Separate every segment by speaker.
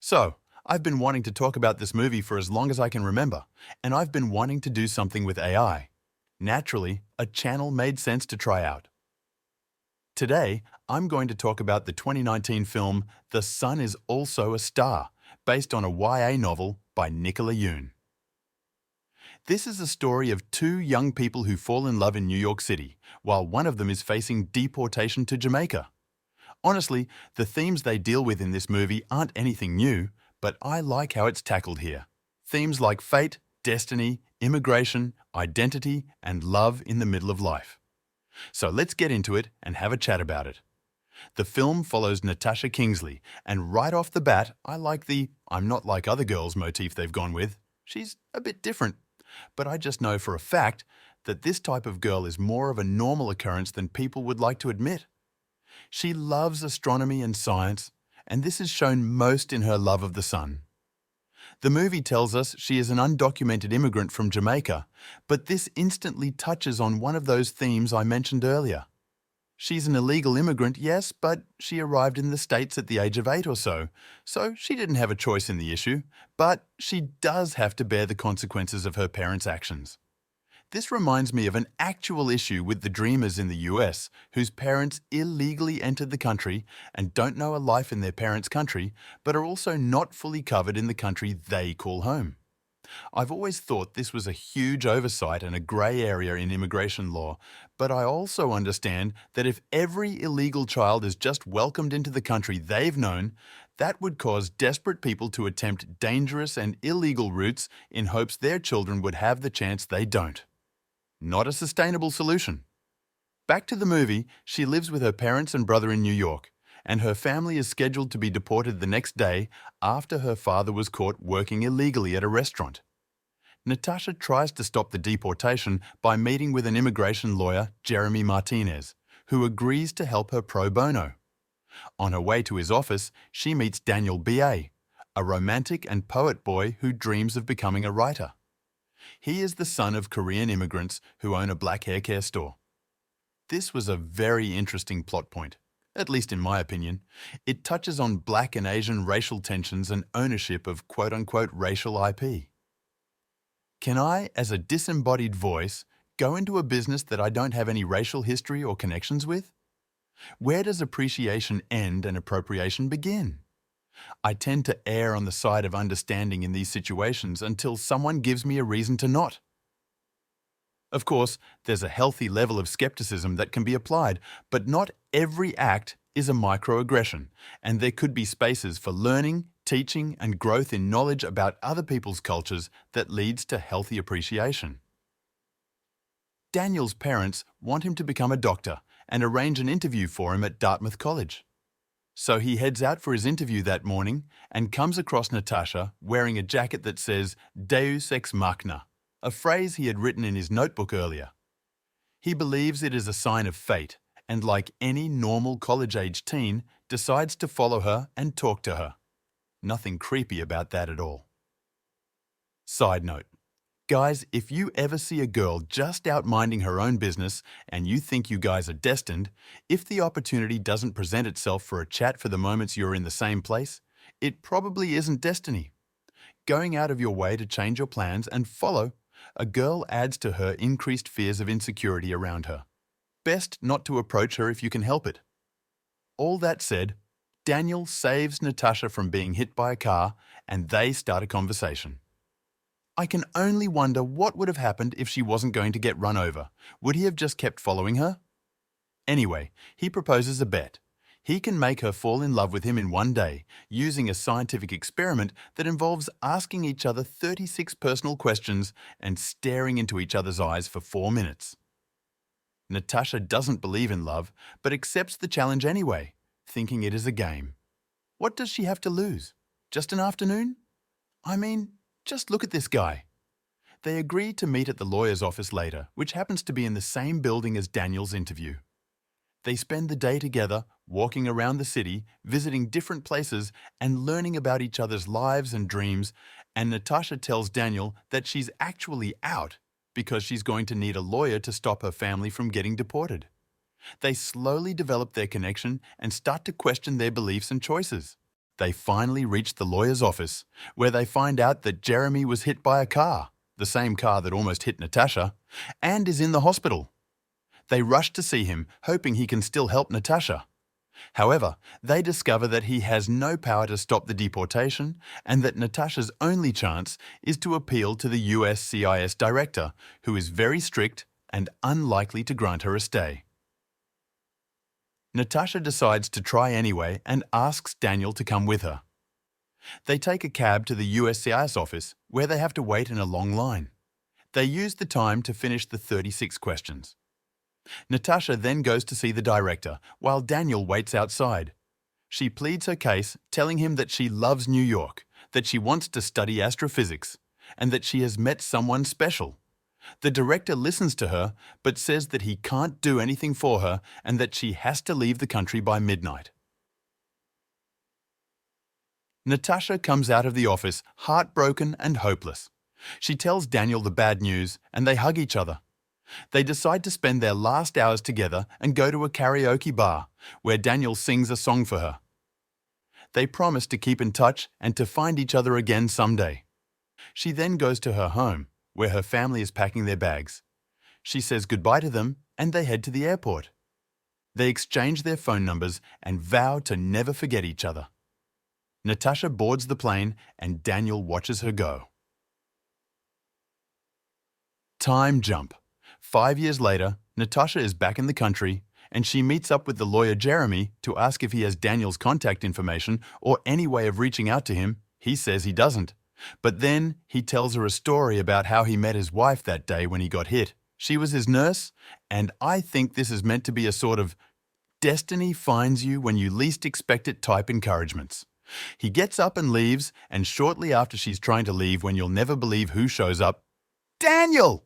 Speaker 1: So, I've been wanting to talk about this movie for as long as I can remember, and I've been wanting to do something with AI. Naturally, a channel made sense to try out. Today, I'm going to talk about the 2019 film The Sun is Also a Star, based on a YA novel by Nicola Yoon. This is a story of two young people who fall in love in New York City, while one of them is facing deportation to Jamaica. Honestly, the themes they deal with in this movie aren't anything new, but I like how it's tackled here. Themes like fate, destiny, immigration, identity, and love in the middle of life. So let's get into it and have a chat about it. The film follows Natasha Kingsley, and right off the bat, I like the "I'm not like other girls" motif they've gone with. She's a bit different. But I just know for a fact that this type of girl is more of a normal occurrence than people would like to admit. She loves astronomy and science, and this is shown most in her love of the sun. The movie tells us she is an undocumented immigrant from Jamaica, but this instantly touches on one of those themes I mentioned earlier. She's an illegal immigrant, yes, but she arrived in the States at the age of 8 or so she didn't have a choice in the issue, but she does have to bear the consequences of her parents' actions. This reminds me of an actual issue with the Dreamers in the US, whose parents illegally entered the country and don't know a life in their parents' country, but are also not fully covered in the country they call home. I've always thought this was a huge oversight and a grey area in immigration law, but I also understand that if every illegal child is just welcomed into the country they've known, that would cause desperate people to attempt dangerous and illegal routes in hopes their children would have the chance they don't. Not a sustainable solution. Back to the movie, she lives with her parents and brother in New York, and her family is scheduled to be deported the next day after her father was caught working illegally at a restaurant. Natasha tries to stop the deportation by meeting with an immigration lawyer, Jeremy Martinez, who agrees to help her pro bono. On her way to his office, she meets Daniel B.A., a romantic and poet boy who dreams of becoming a writer. He is the son of Korean immigrants who own a black hair care store. This was a very interesting plot point, at least in my opinion. It touches on black and Asian racial tensions and ownership of quote-unquote racial IP. Can I, as a disembodied voice, go into a business that I don't have any racial history or connections with? Where does appreciation end and appropriation begin? I tend to err on the side of understanding in these situations until someone gives me a reason to not. Of course, there's a healthy level of skepticism that can be applied, but not every act is a microaggression, and there could be spaces for learning, teaching, and growth in knowledge about other people's cultures that leads to healthy appreciation. Daniel's parents want him to become a doctor and arrange an interview for him at Dartmouth College. So he heads out for his interview that morning and comes across Natasha wearing a jacket that says Deus Ex Machina, a phrase he had written in his notebook earlier. He believes it is a sign of fate, and like any normal college-age teen, decides to follow her and talk to her. Nothing creepy about that at all. Side note. Guys, if you ever see a girl just out minding her own business and you think you guys are destined, if the opportunity doesn't present itself for a chat for the moments you're in the same place, it probably isn't destiny. Going out of your way to change your plans and follow a girl adds to her increased fears of insecurity around her. Best not to approach her if you can help it. All that said, Daniel saves Natasha from being hit by a car and they start a conversation. I can only wonder what would have happened if she wasn't going to get run over. Would he have just kept following her? Anyway, he proposes a bet. He can make her fall in love with him in one day, using a scientific experiment that involves asking each other 36 personal questions and staring into each other's eyes for 4 minutes. Natasha doesn't believe in love, but accepts the challenge anyway, thinking it is a game. What does she have to lose? Just an afternoon? I mean, just look at this guy. They agree to meet at the lawyer's office later, which happens to be in the same building as Daniel's interview. They spend the day together, walking around the city, visiting different places, and learning about each other's lives and dreams, and Natasha tells Daniel that she's actually out because she's going to need a lawyer to stop her family from getting deported. They slowly develop their connection and start to question their beliefs and choices. They finally reach the lawyer's office, where they find out that Jeremy was hit by a car, the same car that almost hit Natasha, and is in the hospital. They rush to see him, hoping he can still help Natasha. However, they discover that he has no power to stop the deportation and that Natasha's only chance is to appeal to the USCIS director, who is very strict and unlikely to grant her a stay. Natasha decides to try anyway and asks Daniel to come with her. They take a cab to the USCIS office, where they have to wait in a long line. They use the time to finish the 36 questions. Natasha then goes to see the director, while Daniel waits outside. She pleads her case, telling him that she loves New York, that she wants to study astrophysics, and that she has met someone special. The director listens to her, but says that he can't do anything for her and that she has to leave the country by midnight. Natasha comes out of the office heartbroken and hopeless. She tells Daniel the bad news and they hug each other. They decide to spend their last hours together and go to a karaoke bar, where Daniel sings a song for her. They promise to keep in touch and to find each other again someday. She then goes to her home, where her family is packing their bags. She says goodbye to them and they head to the airport. They exchange their phone numbers and vow to never forget each other. Natasha boards the plane and Daniel watches her go. Time jump. 5 years later, Natasha is back in the country and she meets up with the lawyer Jeremy to ask if he has Daniel's contact information or any way of reaching out to him. He says he doesn't. But then he tells her a story about how he met his wife that day when he got hit. She was his nurse, and I think this is meant to be a sort of destiny finds you when you least expect it type encouragements. He gets up and leaves, and shortly after she's trying to leave, when you'll never believe who shows up, Daniel!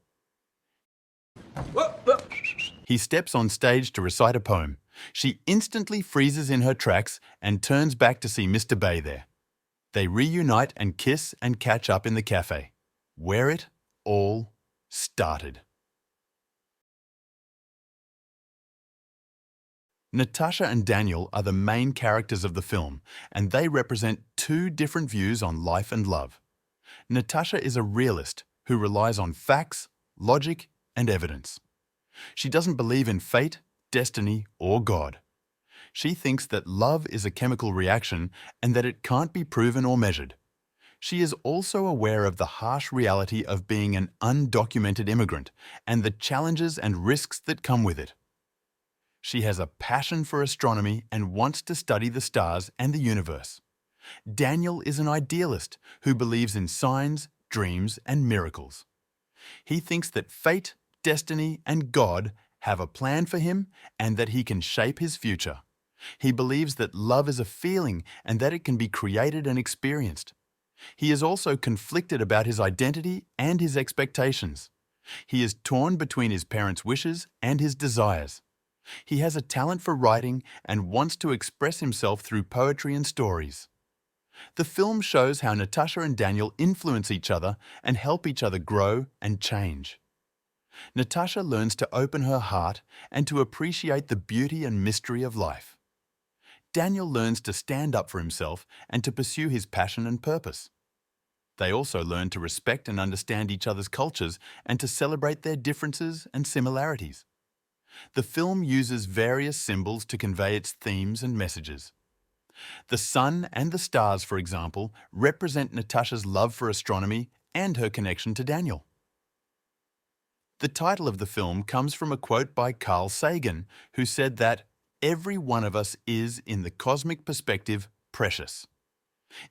Speaker 1: He steps on stage to recite a poem. She instantly freezes in her tracks and turns back to see Mr. Bay there. They reunite and kiss and catch up in the cafe, where it all started. Natasha and Daniel are the main characters of the film, and they represent two different views on life and love. Natasha is a realist who relies on facts, logic, and evidence. She doesn't believe in fate, destiny, or God. She thinks that love is a chemical reaction and that it can't be proven or measured. She is also aware of the harsh reality of being an undocumented immigrant and the challenges and risks that come with it. She has a passion for astronomy and wants to study the stars and the universe. Daniel is an idealist who believes in signs, dreams, and miracles. He thinks that fate, destiny, and God have a plan for him and that he can shape his future. He believes that love is a feeling and that it can be created and experienced. He is also conflicted about his identity and his expectations. He is torn between his parents' wishes and his desires. He has a talent for writing and wants to express himself through poetry and stories. The film shows how Natasha and Daniel influence each other and help each other grow and change. Natasha learns to open her heart and to appreciate the beauty and mystery of life. Daniel learns to stand up for himself and to pursue his passion and purpose. They also learn to respect and understand each other's cultures and to celebrate their differences and similarities. The film uses various symbols to convey its themes and messages. The sun and the stars, for example, represent Natasha's love for astronomy and her connection to Daniel. The title of the film comes from a quote by Carl Sagan, who said that every one of us is, in the cosmic perspective, precious.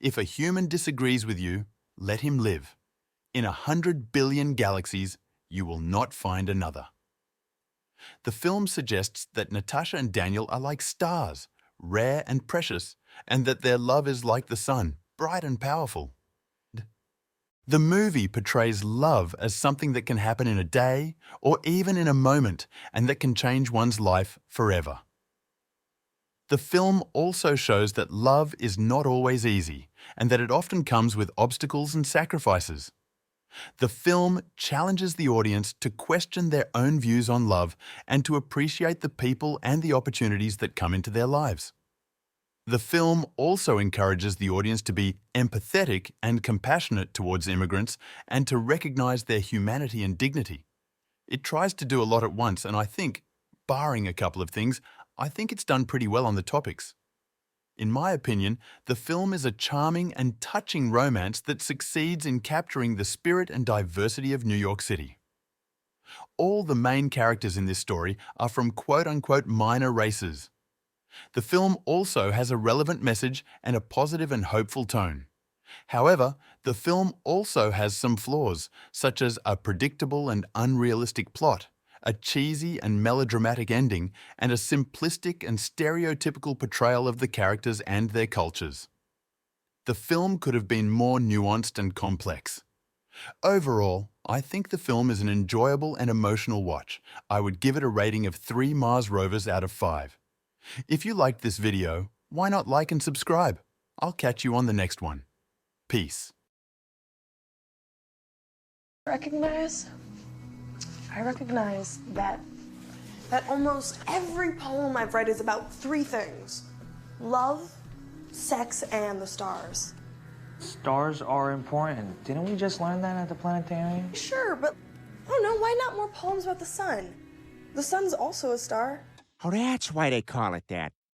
Speaker 1: If a human disagrees with you, let him live. In 100 billion galaxies, you will not find another. The film suggests that Natasha and Daniel are like stars, rare and precious, and that their love is like the sun, bright and powerful. The movie portrays love as something that can happen in a day or even in a moment and that can change one's life forever. The film also shows that love is not always easy and that it often comes with obstacles and sacrifices. The film challenges the audience to question their own views on love and to appreciate the people and the opportunities that come into their lives. The film also encourages the audience to be empathetic and compassionate towards immigrants and to recognize their humanity and dignity. It tries to do a lot at once, and I think, barring a couple of things, I think it's done pretty well on the topics. In my opinion, the film is a charming and touching romance that succeeds in capturing the spirit and diversity of New York City. All the main characters in this story are from quote-unquote minor races. The film also has a relevant message and a positive and hopeful tone. However, the film also has some flaws, such as a predictable and unrealistic plot, a cheesy and melodramatic ending, and a simplistic and stereotypical portrayal of the characters and their cultures. The film could have been more nuanced and complex. Overall, I think the film is an enjoyable and emotional watch. I would give it a rating of 3 Mars rovers out of 5. If you liked this video, why not like and subscribe? I'll catch you on the next one. Peace.
Speaker 2: I recognize that almost every poem I've read is about 3 things: love, sex, and the stars.
Speaker 3: Stars are important. Didn't we just learn that at the planetarium?
Speaker 2: Sure, but I don't know, why not more poems about the sun? The sun's also a star.
Speaker 4: Oh, that's why they call it that.